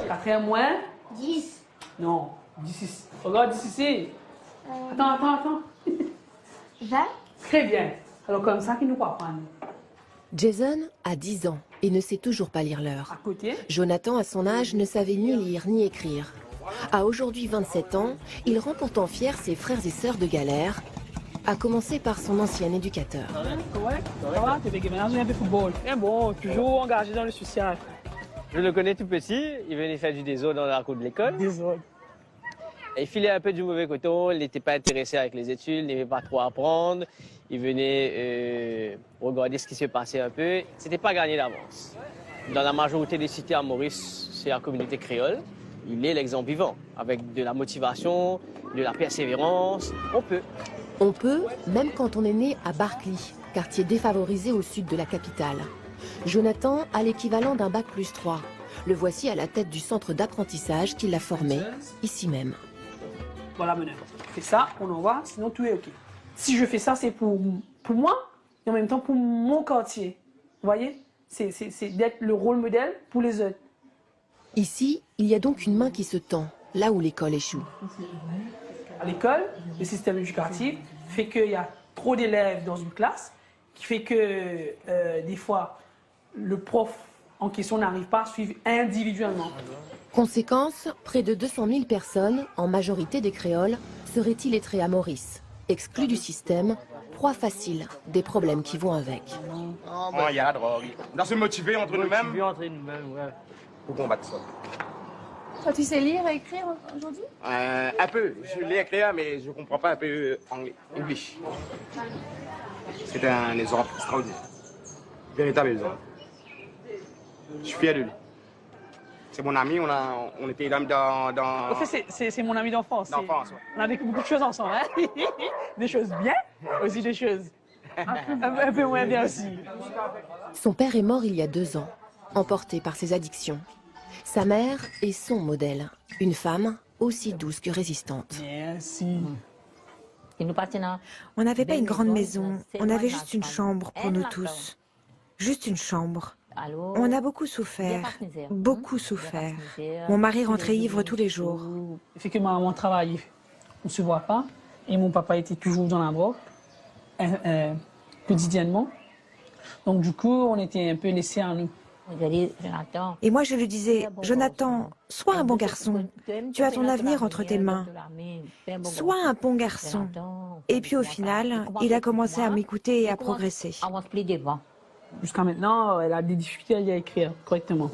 4 moins 10. Non, 10. Regarde 10 ici. Attends. 20. Très bien. Alors comme ça qu'il nous apprendre. Jason a 10 ans et ne sait toujours pas lire À l'heure. côté. Jonathan, à son âge, ne savait ni lire ni écrire. À aujourd'hui 27 ans, il rend pourtant fier ses frères et sœurs de galère, à commencer par son ancien éducateur. Ouais, ça va, tu es un peu football. Bien bon, toujours engagé dans le social. Je le connais tout petit, il venait faire du déso dans la cour de l'école. Désolé. Il filait un peu du mauvais coton, il n'était pas intéressé avec les études, il n'aimait pas trop apprendre. Il venait regarder ce qui se passait un peu. C'était pas gagné d'avance. Dans la majorité des cités à Maurice, c'est la communauté créole. Il est l'exemple vivant. Avec de la motivation, de la persévérance, on peut. On peut, même quand on est né à Barkley, quartier défavorisé au sud de la capitale. Jonathan a l'équivalent d'un bac+3. Le voici à la tête du centre d'apprentissage qui l'a formé, ici même. Voilà, meneur. Fais ça, on envoie, sinon tout est OK. Si je fais ça, c'est pour moi et en même temps pour mon quartier. Vous voyez? C'est d'être le rôle modèle pour les autres. Ici, il y a donc une main qui se tend, là où l'école échoue. À l'école, le système éducatif fait qu'il y a trop d'élèves dans une classe, qui fait que des fois, le prof en question n'arrive pas à suivre individuellement. Conséquence, près de 200 000 personnes, en majorité des créoles, seraient illettrées à Maurice. Exclus du système, proie facile des problèmes qui vont avec. Il y a la drogue. On doit se motiver entre nous-mêmes Ouais. pour combattre ça. Toi, tu sais lire et écrire aujourd'hui? Un peu. Je l'ai écrit, mais je ne comprends pas un peu anglais. English. C'est un exemple extraordinaire. Véritable exemple. Je suis fier de lui. C'est mon ami, on était dans... En fait, c'est mon ami d'enfance. D'enfance, ouais. On a vécu beaucoup de choses ensemble. Hein? Des choses bien, aussi des choses un peu moins bien aussi. Son père est mort il y a 2 ans, emporté par ses addictions. Sa mère est son modèle, une femme aussi douce que résistante. Merci. On n'avait pas une grande maison, on avait juste une chambre pour nous tous. Juste une chambre. On a beaucoup souffert, beaucoup souffert. Mon mari rentrait ivre tous les jours. Le fait que ma maman travaillait, on ne se voit pas. Et mon papa était toujours dans la drogue, quotidiennement. Donc du coup, on était un peu laissés à nous. Et moi je lui disais, Jonathan, sois un bon garçon. Tu as ton avenir entre tes mains. Sois un bon garçon. Et puis au final, il a commencé à m'écouter et à progresser. Jusqu'à maintenant, elle a des difficultés à lire et écrire correctement.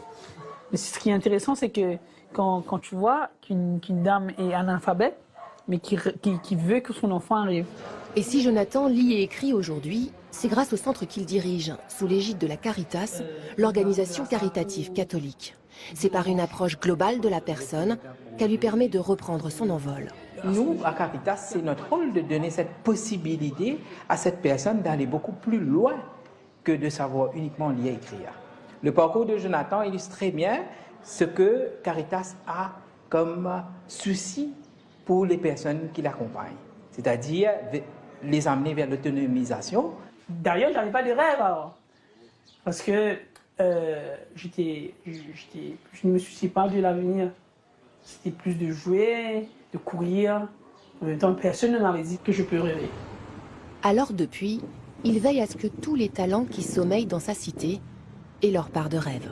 Mais ce qui est intéressant, c'est que quand tu vois qu'une dame est analphabète, mais qui veut que son enfant arrive. Et si Jonathan lit et écrit aujourd'hui, c'est grâce au centre qu'il dirige, sous l'égide de la Caritas, l'organisation caritative catholique. C'est par une approche globale de la personne qu'elle lui permet de reprendre son envol. Nous, à Caritas, c'est notre rôle de donner cette possibilité à cette personne d'aller beaucoup plus loin que de savoir uniquement lire et écrire. Le parcours de Jonathan illustre très bien ce que Caritas a comme souci pour les personnes qui l'accompagnent, c'est-à-dire les amener vers l'autonomisation. D'ailleurs, je n'avais pas de rêve alors. Parce que je ne me souciais pas de l'avenir. C'était plus de jouer, de courir. En même temps, personne ne m'avait dit que je peux rêver. Alors depuis, il veille à ce que tous les talents qui sommeillent dans sa cité aient leur part de rêve.